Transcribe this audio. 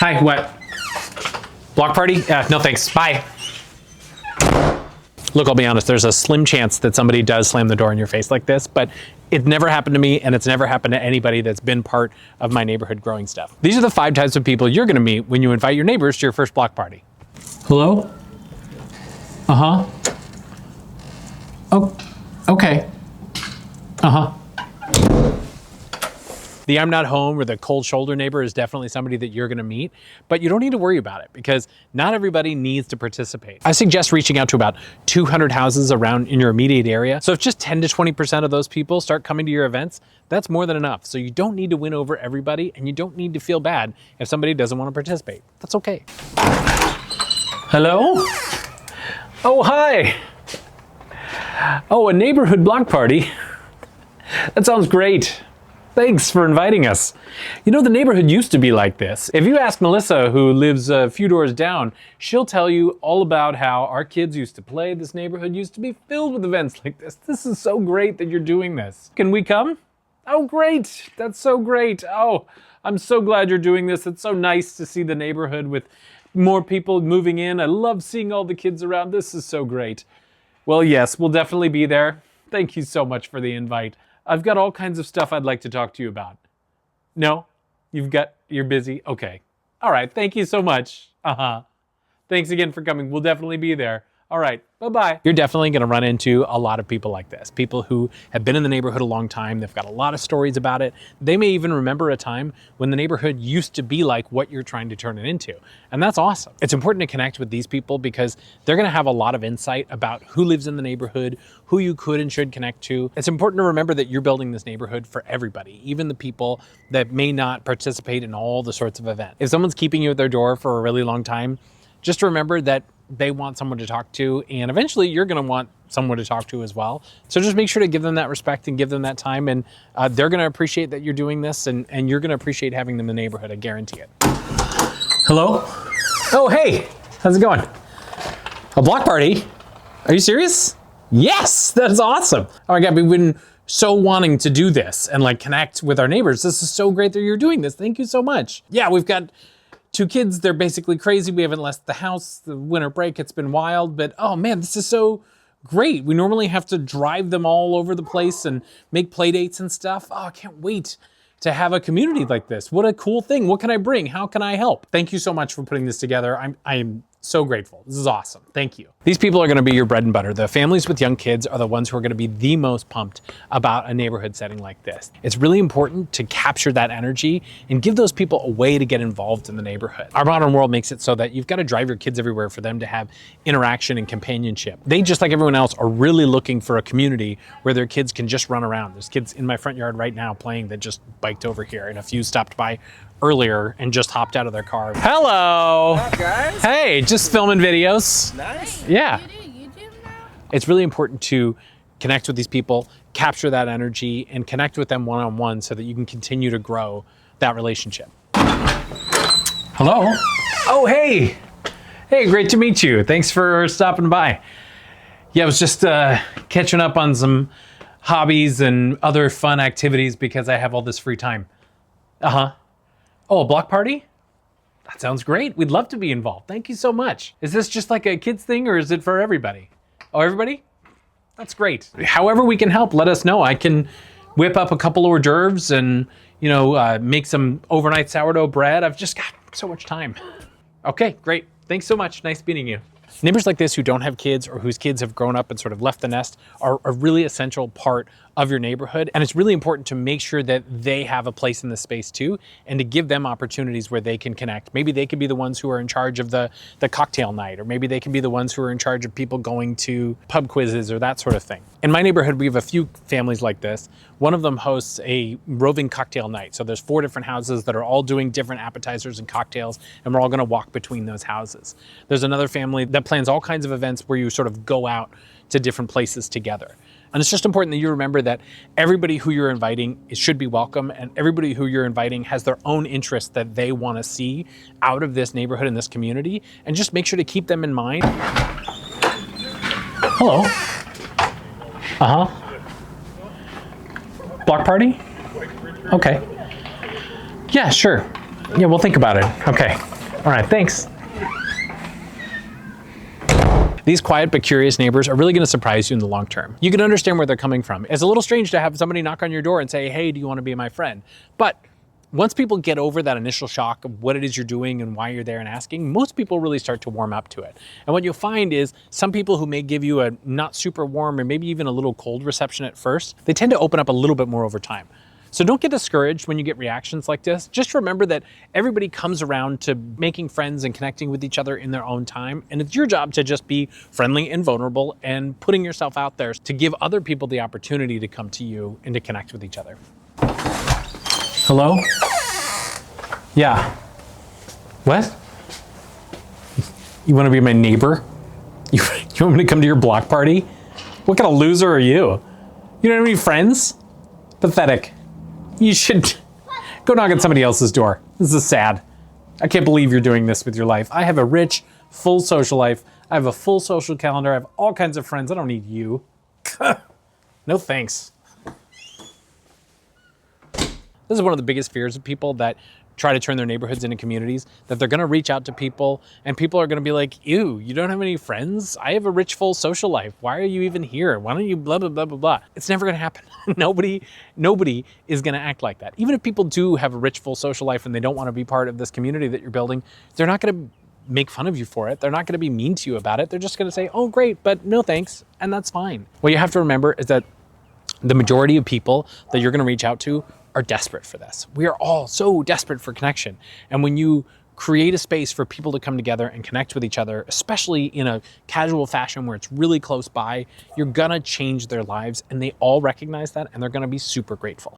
Hi, what? Block party? No thanks, bye. Look, I'll be honest, there's a slim chance that somebody does slam the door in your face like this, but it never happened to me, and it's never happened to anybody that's been part of my neighborhood growing stuff. These are the 5 types of people you're gonna meet when you invite your neighbors to your first block party. Hello? Uh-huh. Oh, okay. Uh-huh. The I'm not home or the cold shoulder neighbor is definitely somebody that you're gonna meet, but you don't need to worry about it because not everybody needs to participate. I suggest reaching out to about 200 houses around in your immediate area. So if just 10 to 20% of those people start coming to your events, that's more than enough. So you don't need to win over everybody, and you don't need to feel bad if somebody doesn't want to participate. That's okay. Hello? Oh, hi. Oh, a neighborhood block party. That sounds great. Thanks for inviting us. You know, the neighborhood used to be like this. If you ask Melissa, who lives a few doors down, she'll tell you all about how our kids used to play. This neighborhood used to be filled with events like this. This is so great that you're doing this. Can we come? Oh, great. That's so great. Oh, I'm so glad you're doing this. It's so nice to see the neighborhood with more people moving in. I love seeing all the kids around. This is so great. Well, yes, we'll definitely be there. Thank you so much for the invite. I've got all kinds of stuff I'd like to talk to you about. No? You're busy? Okay. All right, thank you so much. Thanks again for coming. We'll definitely be there. All right, bye-bye. You're definitely gonna run into a lot of people like this. People who have been in the neighborhood a long time. They've got a lot of stories about it. They may even remember a time when the neighborhood used to be like what you're trying to turn it into. And that's awesome. It's important to connect with these people because they're gonna have a lot of insight about who lives in the neighborhood, who you could and should connect to. It's important to remember that you're building this neighborhood for everybody, even the people that may not participate in all the sorts of events. If someone's keeping you at their door for a really long time, just remember that they want someone to talk to, and eventually you're gonna want someone to talk to as well. So just make sure to give them that respect and give them that time, and they're gonna appreciate that you're doing this, and you're gonna appreciate having them in the neighborhood, I guarantee it. Hello? Oh, hey, how's it going? A block party? Are you serious? Yes, that's awesome. Oh my God, we've been so wanting to do this and like connect with our neighbors. This is so great that you're doing this. Thank you so much. Yeah, we've got 2 kids, they're basically crazy. We haven't left the house, the winter break, it's been wild, but oh man, this is so great. We normally have to drive them all over the place and make play dates and stuff. Oh, I can't wait to have a community like this. What a cool thing. What can I bring? How can I help? Thank you so much for putting this together. I'm so grateful. This is awesome. Thank you. These people are gonna be your bread and butter. The families with young kids are the ones who are gonna be the most pumped about a neighborhood setting like this. It's really important to capture that energy and give those people a way to get involved in the neighborhood. Our modern world makes it so that you've got to drive your kids everywhere for them to have interaction and companionship. They, just like everyone else, are really looking for a community where their kids can just run around. There's kids in my front yard right now playing that just biked over here, and a few stopped by earlier and just hopped out of their car. Hello! What's up, guys? Hey, just filming videos. Nice. Yeah. You do now? It's really important to connect with these people, capture that energy, and connect with them one-on-one so that you can continue to grow that relationship. Hello? Oh, hey. Hey, great to meet you. Thanks for stopping by. Yeah, I was just catching up on some hobbies and other fun activities because I have all this free time. Oh, a block party? That sounds great. We'd love to be involved. Thank you so much. Is this just like a kids thing or is it for everybody? Oh, everybody? That's great. However we can help, let us know. I can whip up a couple hors d'oeuvres and, you know, make some overnight sourdough bread. I've just got so much time. Okay, great. Thanks so much. Nice meeting you. Neighbors like this who don't have kids or whose kids have grown up and sort of left the nest are a really essential part of your neighborhood. And it's really important to make sure that they have a place in the space too, and to give them opportunities where they can connect. Maybe they could be the ones who are in charge of the cocktail night, or maybe they can be the ones who are in charge of people going to pub quizzes or that sort of thing. In my neighborhood, we have a few families like this. One of them hosts a roving cocktail night. So there's 4 different houses that are all doing different appetizers and cocktails, and we're all gonna walk between those houses. There's another family that plans all kinds of events where you sort of go out to different places together. And it's just important that you remember that everybody who you're inviting should be welcome, and everybody who you're inviting has their own interests that they want to see out of this neighborhood and this community, and just make sure to keep them in mind. Hello. Block party? Okay. Yeah, sure. Yeah, we'll think about it. Okay. All right, thanks. These quiet but curious neighbors are really going to surprise you in the long term. You can understand where they're coming from. It's a little strange to have somebody knock on your door and say, hey, do you want to be my friend? But once people get over that initial shock of what it is you're doing and why you're there and asking, most people really start to warm up to it. And what you'll find is some people who may give you a not super warm or maybe even a little cold reception at first, they tend to open up a little bit more over time. So don't get discouraged when you get reactions like this. Just remember that everybody comes around to making friends and connecting with each other in their own time. And it's your job to just be friendly and vulnerable and putting yourself out there to give other people the opportunity to come to you and to connect with each other. Hello? Yeah. What? You want to be my neighbor? You want me to come to your block party? What kind of loser are you? You don't have any friends? Pathetic. You should go knock on somebody else's door. This is sad. I can't believe you're doing this with your life. I have a rich, full social life. I have a full social calendar. I have all kinds of friends. I don't need you. No thanks. This is one of the biggest fears of people that try to turn their neighborhoods into communities, that they're going to reach out to people and people are going to be like, ew, you don't have any friends? I have a rich, full social life. Why are you even here? Why don't you blah, blah, blah, blah, blah. It's never going to happen. Nobody is going to act like that. Even if people do have a rich, full social life and they don't want to be part of this community that you're building, they're not going to make fun of you for it. They're not going to be mean to you about it. They're just going to say, oh, great, but no thanks. And that's fine. What you have to remember is that the majority of people that you're going to reach out to are desperate for this. We are all so desperate for connection. And when you create a space for people to come together and connect with each other, especially in a casual fashion where it's really close by, you're gonna change their lives and they all recognize that and they're gonna be super grateful.